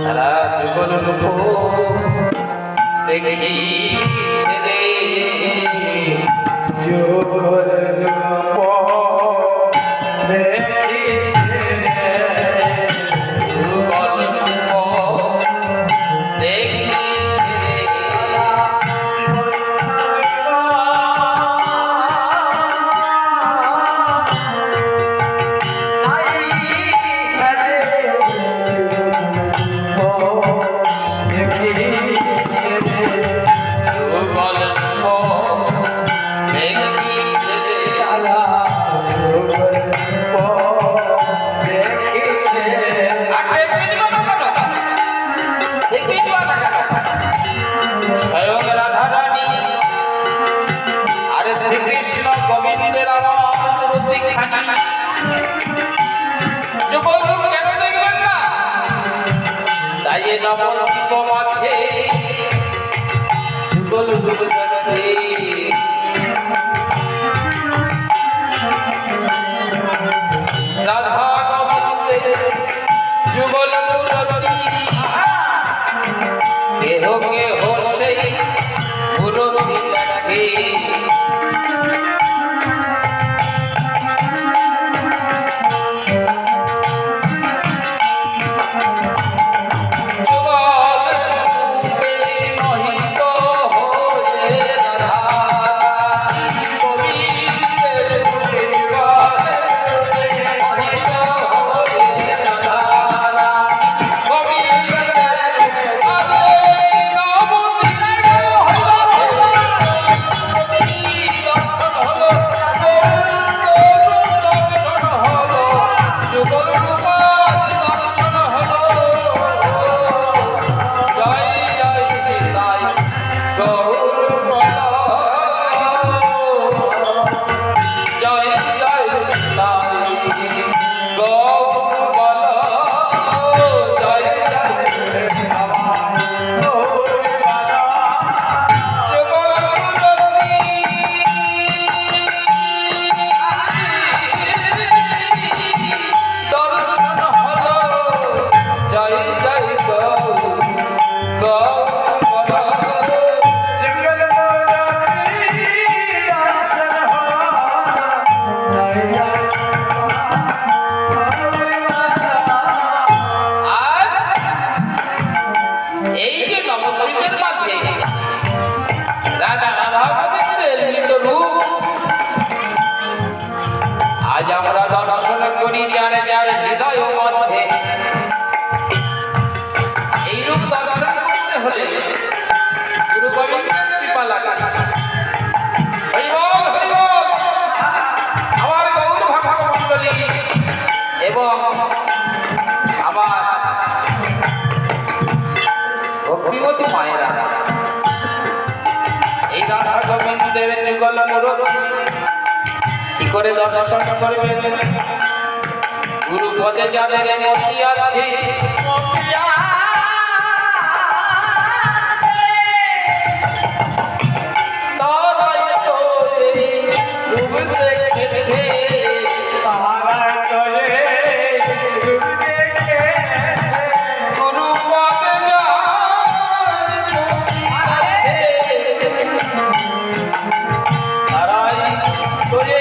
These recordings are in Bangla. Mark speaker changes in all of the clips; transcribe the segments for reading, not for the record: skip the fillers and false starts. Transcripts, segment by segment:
Speaker 1: তারা যুগল দেখি ছেড়ে যুগল নবদ্বীপ মাঝে যুগল যুগ জগতে রাধা গোবিন্দে যুগল মূরতি কেহ কেহ সেই মূরতি দেখে করে দর্শন করবে গুরু পদে যাদের মতি আছে তারাই তোরে রূপ দেখেছে তারাই তোরে রূপ দেখেছে গুরু পদে যাদের মতি আছে তারাই তোরে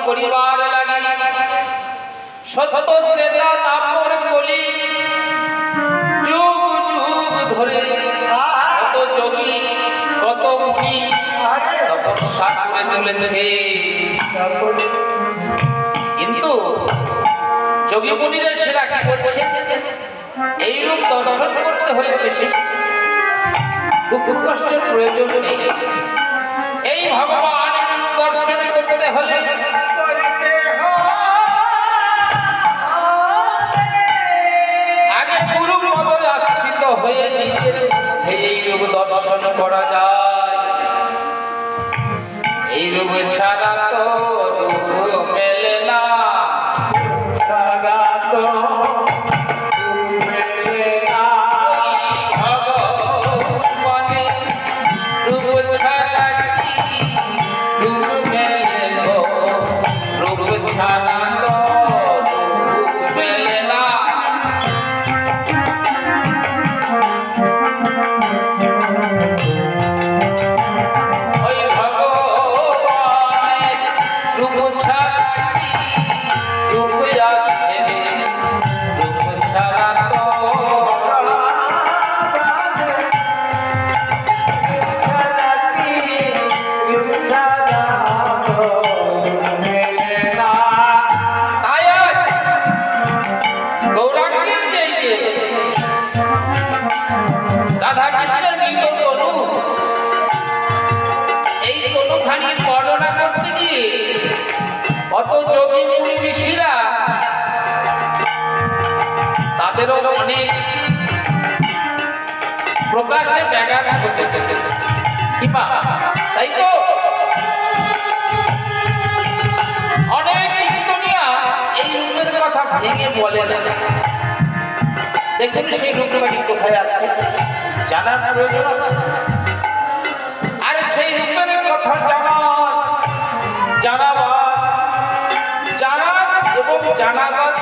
Speaker 1: করিবার লাগি সত্য ত্রেতা তাপর কলি যুগ যুগ ধরে কত যোগী কত মুনি তপস্যা ভরসা করে তুলেছে। কিন্তু যোগী মুনিরা সেরা কি করছে? এই রূপ দর্শন করতে হলে বেশি দুঃখ কষ্টের প্রয়োজন নেই। এই ভগবানের রূপ দর্শন করতে হলে আগে গুরু পদ আশ্রিত হয়ে নিজের এই রূপ দর্শন করা যায়। এই রূপ ছাড়া তো রূপ মেলে না, ছাড়া তো অত যোগী মুনি ঋষিরা তাদেরও অনেক প্রকাশে ব্যাঘাত ঘটেছে, তাই তো অনেক কীর্তনিয়া এই রূপের কথা ভেঙে বলে না। দেখুন সেই রূপটি কোথায় আছে জানার প্রয়োজন আছে। আর সেই রূপের কথা জানাবার এবং জানাবার